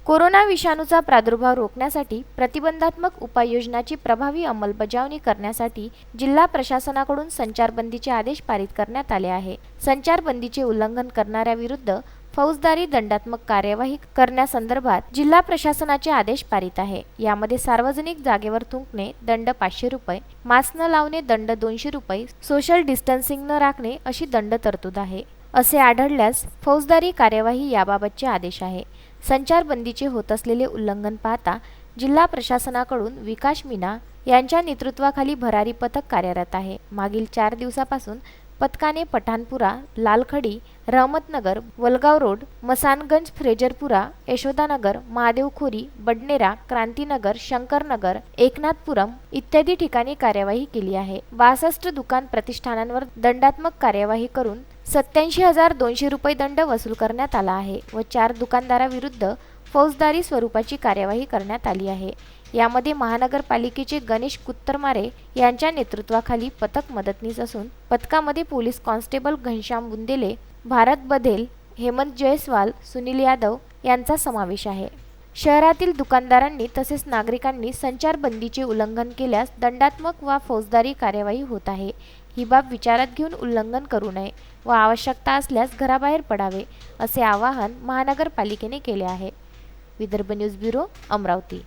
Corona विषाणूचा प्रादुर्भाव रोखण्यासाठी प्रतिबंधात्मक उपाययोजनांची प्रभावी अंमलबजावणी करण्यासाठी जिल्हा प्रशासनाकडून संचारबंदीचे आदेश पारित करण्यात आले आहे। संचारबंदीचे उल्लंघन करणाऱ्याविरुद्ध फौजदारी दंडात्मक कार्यवाही करण्यासंदर्भात जिल्हा प्रशासनाचे आदेश पारित आहे। यामध्ये सार्वजनिक जागेवर थुंकणे दंड 500 रुपये, मास्क न लावणे दंड 200 रुपये, सोशल डिस्टन्सिंग न राखणे अशी दंड तरतूद आहे। असे आढळल्यास फौजदारी कार्यवाही याबाबतचे आदेश आहे। संचारबंदीचे होत असलेले उल्लंघन पाहता जिल्हा प्रशासनाकडून विकास मीना यांच्या नेतृत्वाखाली भरारी पथक कार्यरत आहे। मागील 4 दिवसापासून पथकाने पठाणपुरा, लालखडी, रहमतनगर, वलगाव रोड, मसानगंज, फ्रेजरपुरा, यशोदानगर, महादेवखोरी, बडनेरा, क्रांतीनगर, शंकरनगर, एकनाथपुरम इत्यादी ठिकाणी कार्यवाही केली आहे। 62 दुकान प्रतिष्ठानांवर दंडात्मक कार्यवाही करून 87,200 रुपये दंड वसूल करण्यात आला आहे व 4 दुकानदाराविरुद्ध फौजदारी स्वरूपाची कार्यवाही करण्यात आली आहे। यामध्ये महानगरपालिकेचे गणेश कुत्तरमारे यांच्या नेतृत्वाखाली पथक मदतनीस असून पथकामध्ये पोलीस कॉन्स्टेबल घनश्याम बुंदेले, भारत बधेल, हेमंत जयस्वाल, सुनील यादव यांचा समावेश आहे। शहरातील दुकानदारांनी तसेच नागरिकांनी संचारबंदीचे उल्लंघन केल्यास दंडात्मक व फौजदारी कार्यवाही होत आहे। ही बाब विचारात घेऊन उल्लंघन करू नये व आवश्यकता असल्यास घराबाहेर पडावे असे आवाहन महानगरपालिकेने केले आहे। Vidarbha news bureau, Amravati.